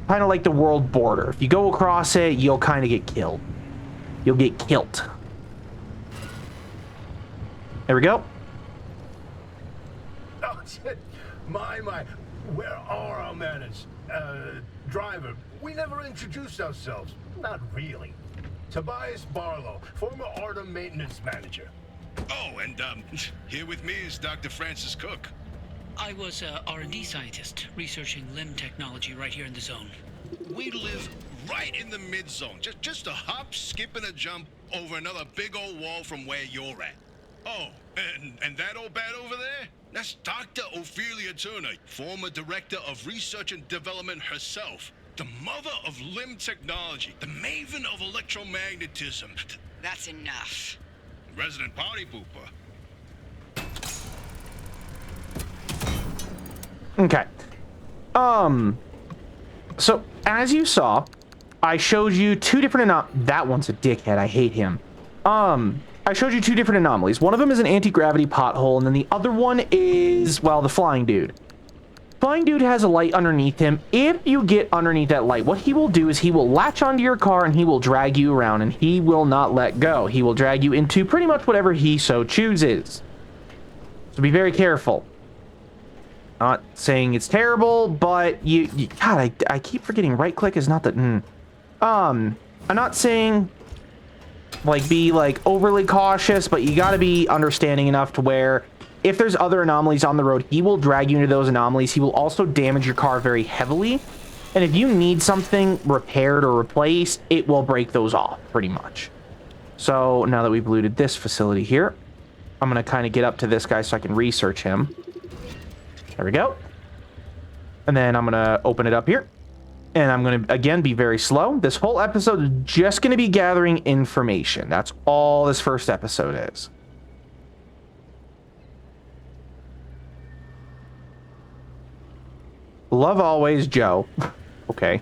kind of like the world border. If you go across it, you'll kind of get killed. You'll get killed. There we go. Oh, shit. My, where are our manners? Driver, we never introduced ourselves. Not really. Tobias Barlow, former Artem maintenance manager. Oh, and here with me is Dr. Francis Cook. I was a R&D scientist researching limb technology right here in the zone. We live right in the mid-zone. Just a hop, skip, and a jump over another big old wall from where you're at. Oh, and that old bat over there? That's Dr. Ophelia Turner, former director of research and development herself. The mother of limb technology, the maven of electromagnetism. That's enough. Resident party pooper. Okay. So as you saw, I showed you two different that one's a dickhead. I hate him. I showed you two different anomalies. One of them is an anti-gravity pothole, and then the other one is, well, the flying dude. Fine dude has a light underneath him. If you get underneath that light, what he will do is he will latch onto your car and he will drag you around, and he will not let go. He will drag you into pretty much whatever he so chooses. So be very careful. Not saying it's terrible, but God, I keep forgetting right click is not the I'm not saying like be like overly cautious, but you got to be understanding enough to where if there's other anomalies on the road, he will drag you into those anomalies. He will also damage your car very heavily. And if you need something repaired or replaced, it will break those off pretty much. So now that we've looted this facility here, I'm going to kind of get up to this guy so I can research him. There we go. And then I'm going to open it up here. And I'm going to, again, be very slow. This whole episode is just going to be gathering information. That's all this first episode is. Love always, Joe. Okay.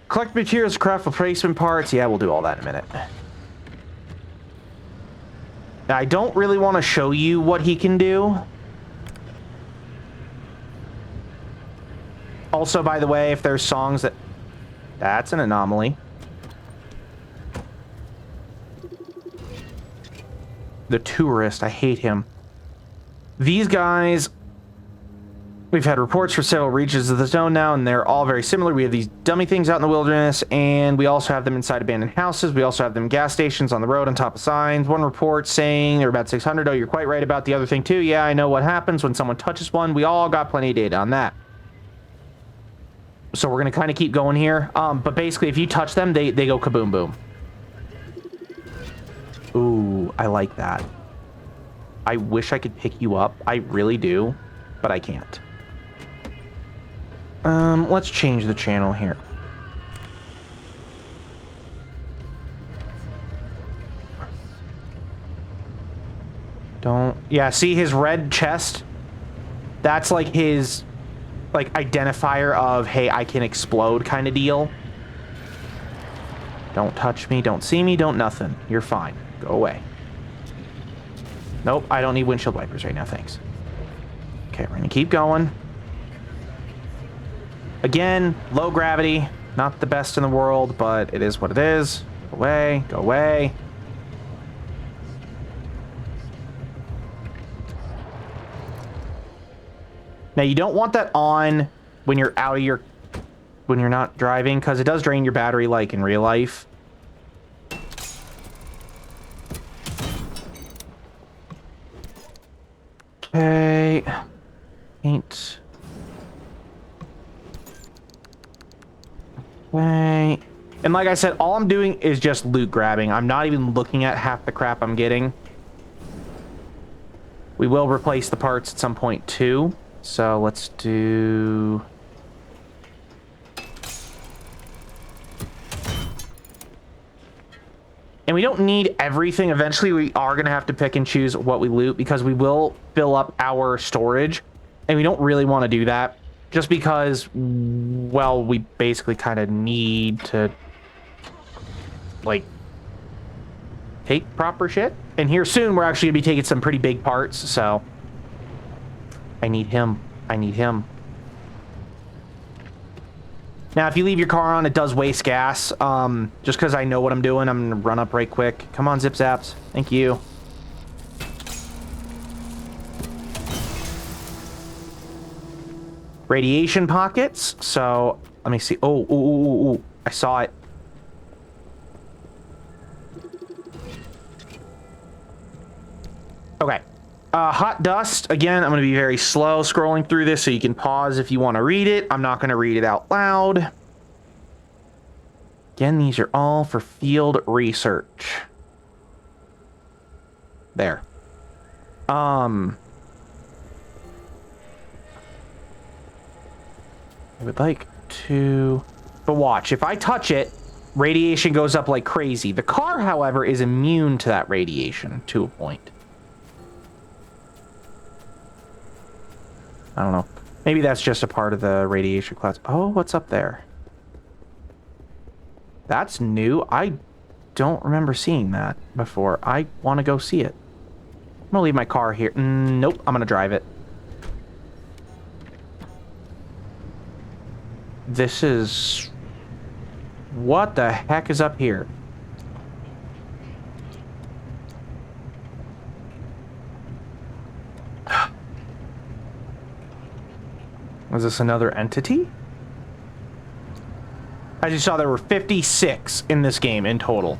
Collect materials, craft replacement parts. Yeah, we'll do all that in a minute. Now, I don't really want to show you what he can do. Also, by the way, if there's songs that... That's an anomaly. The tourist, I hate him. These guys, we've had reports for several regions of the zone now, and they're all very similar. We have these dummy things out in the wilderness, and we also have them inside abandoned houses. We also have them gas stations on the road on top of signs. One report saying they're about 600. Oh, you're quite right about the other thing, too. Yeah, I know what happens when someone touches one. We all got plenty of data on that. So we're going to kind of keep going here. But basically, if you touch them, they go kaboom boom. Ooh, I like that. I wish I could pick you up. I really do, but I can't. Let's change the channel here. Yeah, see his red chest? That's like his, like, identifier of, hey, I can explode kind of deal. Don't touch me, don't see me, don't nothing. You're fine. Go away. Nope, I don't need windshield wipers right now, thanks. Okay, we're gonna keep going. Again, low gravity, not the best in the world, but it is what it is. Go away, go away. Now, you don't want that on when you're out of your... when you're not driving, because it does drain your battery like in real life. Okay. Paint. Okay. And like I said, all I'm doing is just loot grabbing. I'm not even looking at half the crap I'm getting. We will replace the parts at some point too. So let's do... And we don't need everything. Eventually, we are going to have to pick and choose what we loot because we will fill up our storage. And we don't really want to do that just because, well, we basically kind of need to, like, take proper shit. And here soon, we're actually going to be taking some pretty big parts. So I need him. I need him. Now, if you leave your car on, it does waste gas. Just because I know what I'm doing, I'm going to run up right quick. Come on, Zip Zaps. Thank you. Radiation pockets. So, let me see. Oh, ooh, ooh, ooh, ooh. I saw it. Okay. Hot dust. Again, I'm going to be very slow scrolling through this, so you can pause if you want to read it. I'm not going to read it out loud. Again, these are all for field research. There. I would like to... But watch, if I touch it, radiation goes up like crazy. The car, however, is immune to that radiation to a point. I don't know. Maybe that's just a part of the radiation clouds. Oh, what's up there? That's new. I don't remember seeing that before. I want to go see it. I'm gonna leave my car here. Nope, I'm gonna drive it. This is... What the heck is up here? Was this another entity? I just saw there were 56 in this game in total.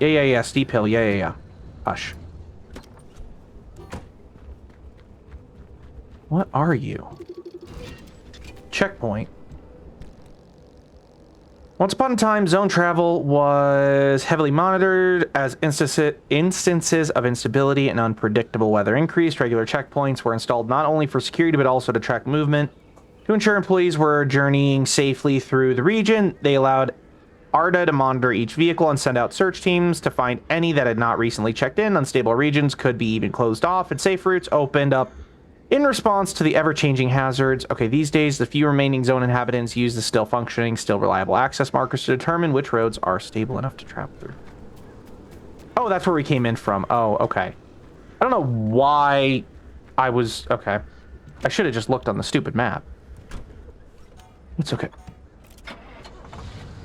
Yeah. Steep hill. Yeah. Hush. What are you? Checkpoint. Once upon a time, zone travel was heavily monitored as instances of instability and unpredictable weather increased. Regular checkpoints were installed not only for security, but also to track movement. To ensure employees were journeying safely through the region, they allowed ARDA to monitor each vehicle and send out search teams to find any that had not recently checked in. Unstable regions could be even closed off, and safe routes opened up in response to the ever-changing hazards. Okay, these days, the few remaining zone inhabitants use the still functioning, still reliable access markers to determine which roads are stable enough to travel through. Oh, that's where we came in from. Oh, okay. I don't know why I was... Okay. I should have just looked on the stupid map. It's okay.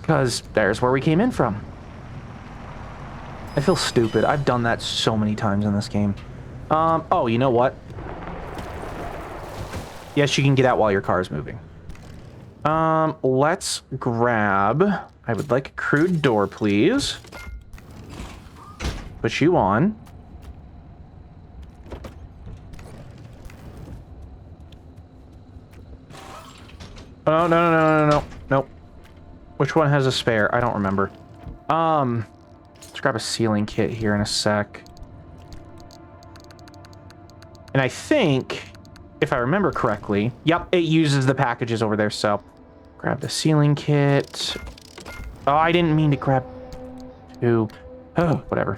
Because there's where we came in from. I feel stupid. I've done that so many times in this game. Oh, you know what? Yes, you can get out while your car is moving. Let's grab... I would like a crude door, please. Put you on. Oh, no. Nope. Which one has a spare? I don't remember. Let's grab a sealing kit here in a sec. And I think... If I remember correctly, yep, it uses the packages over there, so grab the sealing kit. Oh, I didn't mean to grab two. Oh, whatever.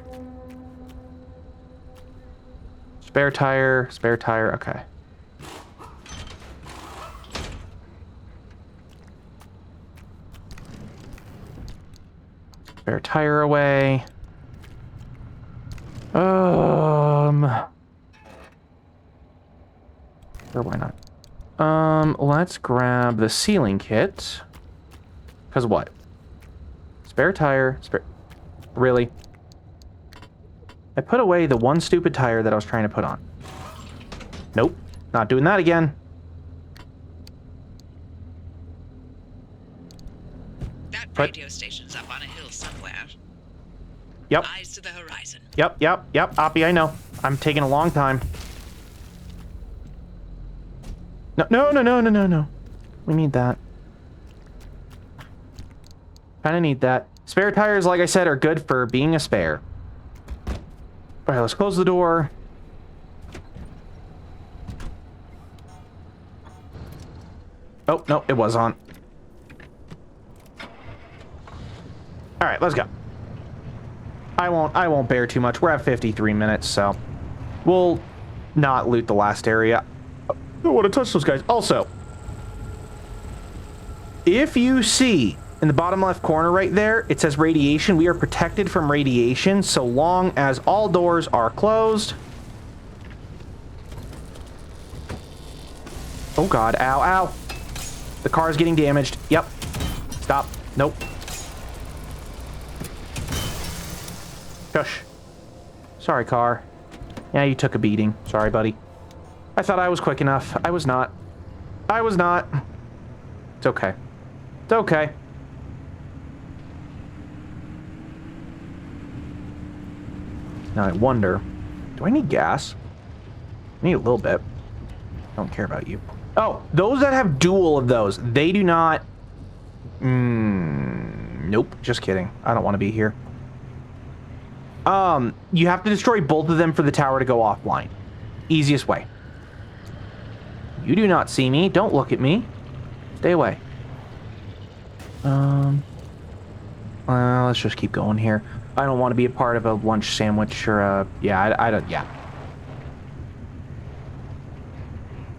Spare tire, okay. Spare tire away. Or why not? Let's grab the sealing kit. Because what? Spare tire, Really? I put away the one stupid tire that I was trying to put on. Nope. Not doing that again. That radio station's up on a hill somewhere. Yep. Eyes to the horizon. Yep. Oppie, I know. I'm taking a long time. No. We need that. Kinda need that. Spare tires, like I said, are good for being a spare. Alright, let's close the door. Oh, no, it was on. Alright, let's go. I won't bear too much. We're at 53 minutes, so we'll not loot the last area. I don't want to touch those guys. Also, if you see in the bottom left corner right there, it says radiation. We are protected from radiation so long as all doors are closed. Oh God, ow. The car is getting damaged. Yep. Stop. Nope. Shush. Sorry, car. Yeah, you took a beating. Sorry, buddy. I thought I was quick enough. I was not. It's okay. It's okay. Now I wonder, do I need gas? I need a little bit. I don't care about you. Oh, those that have dual of those, they do not... Nope, just kidding. I don't want to be here. You have to destroy both of them for the tower to go offline. Easiest way. You do not see me. Don't look at me. Stay away. Let's just keep going here. I don't want to be a part of a lunch sandwich or a... Yeah, I don't... Yeah.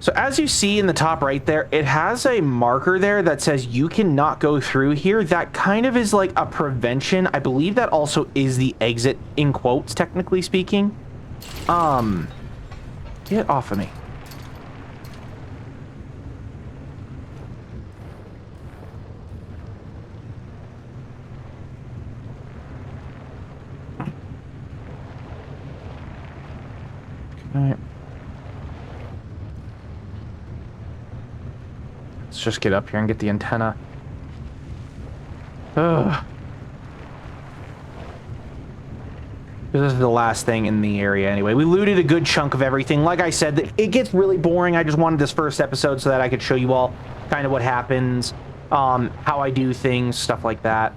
So as you see in the top right there, it has a marker there that says you cannot go through here. That kind of is like a prevention. I believe that also is the exit, in quotes, technically speaking. Get off of me. Okay. Let's just get up here and get the antenna. Ugh. This is the last thing in the area anyway. We looted a good chunk of everything. Like I said, it gets really boring. I just wanted this first episode so that I could show you all kind of what happens, how I do things, stuff like that.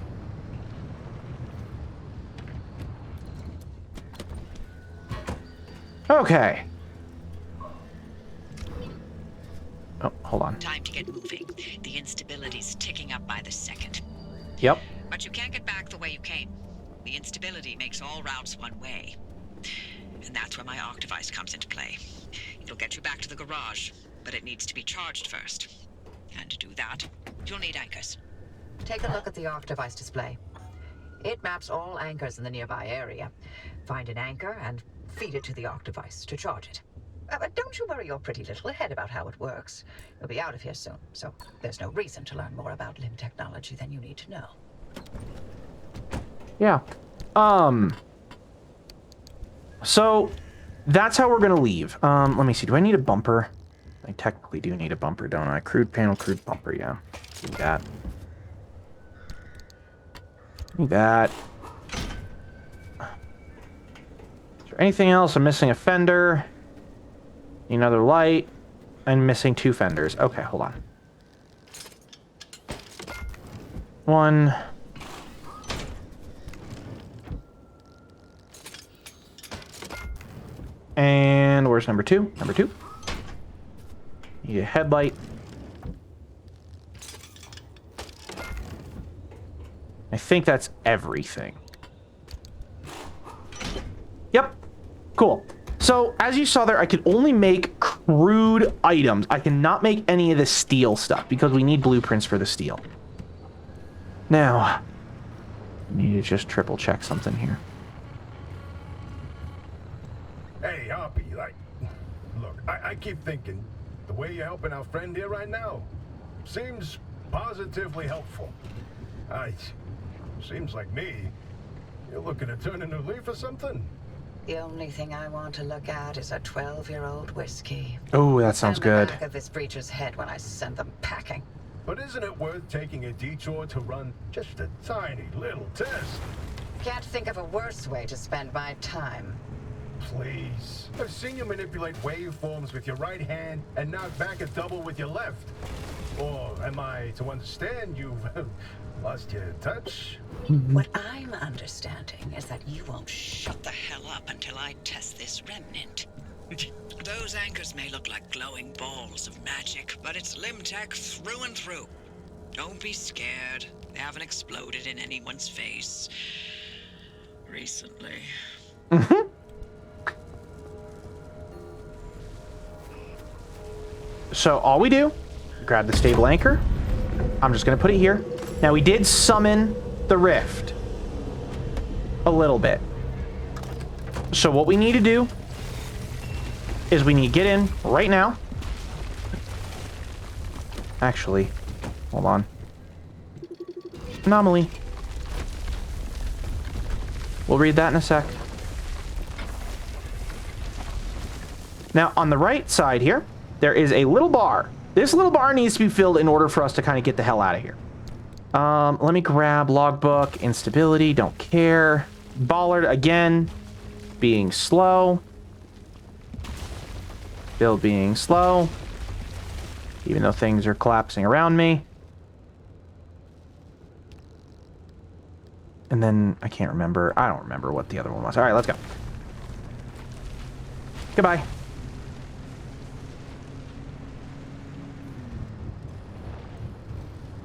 Okay. Oh, hold on. Time to get moving. The instability's ticking up by the second. Yep. But you can't get back the way you came. The instability makes all routes one way. And that's where my arc device comes into play. It'll get you back to the garage, but it needs to be charged first. And to do that, you'll need anchors. Take a look at the arc device display. It maps all anchors in the nearby area. Find an anchor and feed it to the arc device to charge it. But don't you worry your pretty little head about how it works. You'll be out of here soon, so there's no reason to learn more about limb technology than you need to know. Yeah. So that's how we're gonna leave. Let me see. Do I need a bumper? I technically do need a bumper, don't I? Crude panel, crude bumper. Yeah. Do that. Do that. Is there anything else? I'm missing a fender. Need another light. I'm missing 2 fenders. Okay, hold on. 1. And where's number 2? Number 2. Need a headlight. I think that's everything. Yep. Cool. So, as you saw there, I could only make crude items. I cannot make any of the steel stuff because we need blueprints for the steel. Now, I need to just triple check something here. Hey, Hoppy, look, I keep thinking the way you're helping our friend here right now seems positively helpful. Seems like me. You're looking to turn a new leaf or something? The only thing I want to look at is a 12-year-old whiskey. Oh, that sounds good. The back of this breacher's head when I send them packing. But isn't it worth taking a detour to run just a tiny little test? Can't think of a worse way to spend my time. Please. I've seen you manipulate waveforms with your right hand and knock back a double with your left. Or am I to understand you've lost your touch? What I'm understanding is that you won't Shut the hell up until I test this remnant. Those anchors may look like glowing balls of magic, but it's limb tech through and through. Don't be scared. They haven't exploded in anyone's face recently. Mm-hmm. So all we do, grab the stable anchor. I'm just going to put it here. Now we did summon the rift a little bit. So what we need to do is we need to get in right now. Actually, hold on. Anomaly. We'll read that in a sec. Now on the right side here, there is a little bar. This little bar needs to be filled in order for us to kind of get the hell out of here. Let me grab logbook, instability, don't care. Bollard again, being slow. Still being slow. Even though things are collapsing around me. And then, I can't remember. I don't remember what the other one was. All right, let's go. Goodbye.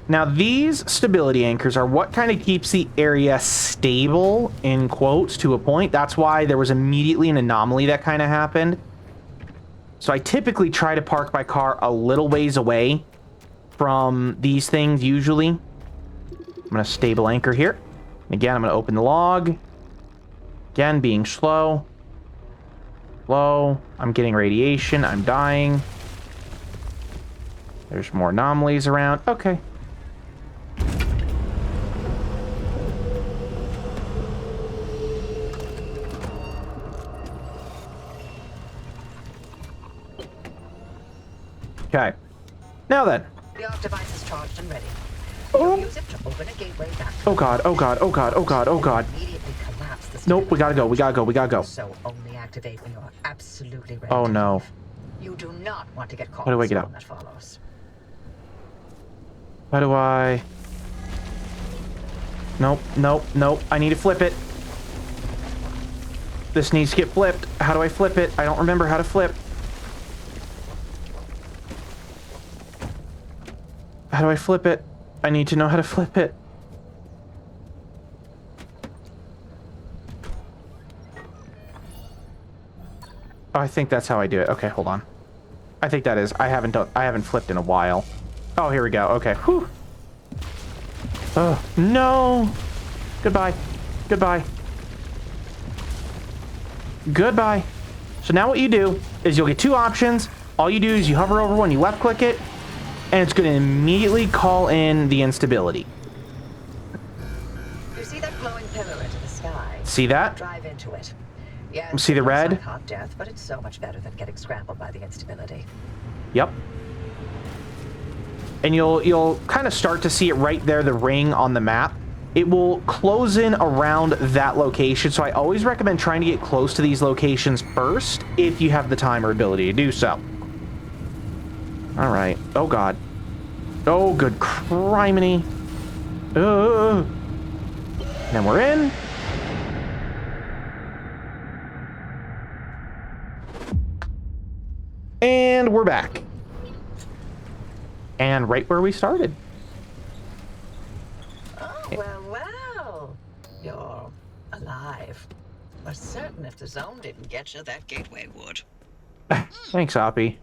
Now, these stability anchors are what kind of keeps the area stable, in quotes, to a point. That's why there was immediately an anomaly that kind of happened. So I typically try to park my car a little ways away from these things, usually. I'm going to stable anchor here. Again, I'm going to open the log. Again, being slow. Slow. I'm getting radiation. I'm dying. There's more anomalies around. Okay. Okay. Now then. Your device is charged and ready. You'll use it to open a gateway back. Oh god, oh god, oh god, oh god, oh god. Immediately collapse the Nope, we gotta go, we gotta go, we gotta go. So only activate when you're absolutely ready. Oh to no. leave. You do not want to get caught. How do I in the get storm out? that follows. How do I... Nope, nope, nope. I need to flip it. This needs to get flipped. How do I flip it? I don't remember how to flip. How do I flip it? I need to know how to flip it. Oh, I think that's how I do it. Okay, hold on. I think that is. I haven't flipped in a while. Oh, here we go. Okay. Whew. Oh, no. Goodbye. Goodbye. Goodbye. So now what you do is you'll get two options. All you do is you hover over one, you left click it, and it's going to immediately call in the instability. You see that glowing pillar into the sky? See that? Drive into it. Yeah. See the red? Like hot death, but it's so much better than getting scrambled by the instability. Yep. And you'll kind of start to see it right there, the ring on the map. It will close in around that location, so I always recommend trying to get close to these locations first if you have the time or ability to do so. All right. Oh, God. Oh, good criminy. Then we're in. And we're back. And right where we started. Oh, well. You're alive. We're certain if the zone didn't get you, that gateway would. Thanks, Oppie.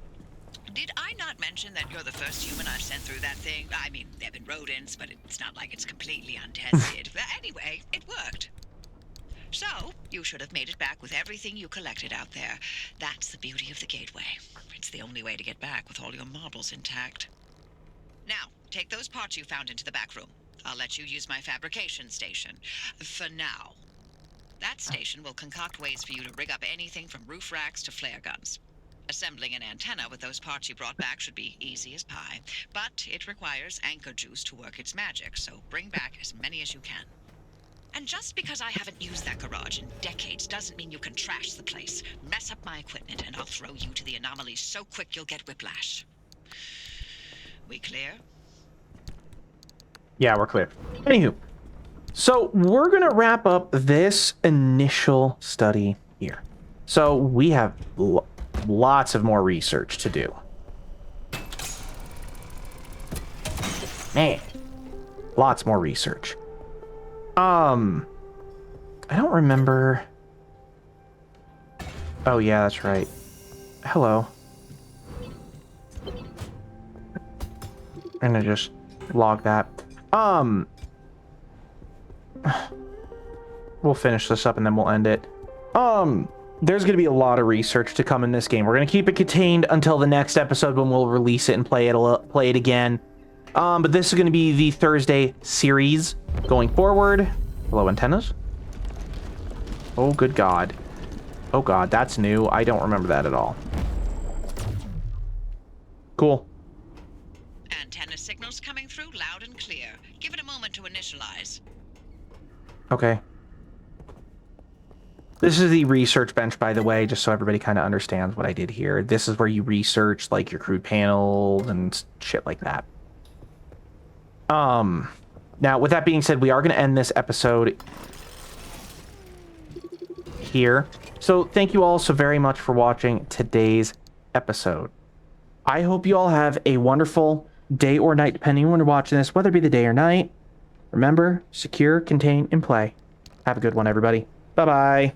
Did I not mention that you're the first human I've sent through that thing? I mean, there have been rodents, but it's not like it's completely untested. But anyway, it worked. So, you should have made it back with everything you collected out there. That's the beauty of the gateway. It's the only way to get back with all your marbles intact. Now, take those parts you found into the back room. I'll let you use my fabrication station. For now. That station will concoct ways for you to rig up anything from roof racks to flare guns. Assembling an antenna with those parts you brought back should be easy as pie, but it requires anchor juice to work its magic, so bring back as many as you can. And just because I haven't used that garage in decades doesn't mean you can trash the place. Mess up my equipment and I'll throw you to the anomalies so quick you'll get whiplash. We clear? Yeah, we're clear. Anywho, so we're going to wrap up this initial study here. So we have lots of more research to do. Man, lots more research. I don't remember. Oh yeah, that's right. Hello. I'm gonna just log that. We'll finish this up and then we'll end it. There's gonna be a lot of research to come in this game. We're gonna keep it contained until the next episode when we'll release it and play it again. But this is gonna be the Thursday series going forward. Hello, antennas. Oh, good God. Oh, God, that's new. I don't remember that at all. Cool. Antenna signals coming through loud and clear. Give it a moment to initialize. Okay. This is the research bench, by the way, just so everybody kind of understands what I did here. This is where you research, like, your crude panels and shit like that. Now, with that being said, we are going to end this episode here. So, thank you all so very much for watching today's episode. I hope you all have a wonderful day or night, depending on when you're watching this, whether it be the day or night. Remember, secure, contain, and play. Have a good one, everybody. Bye-bye.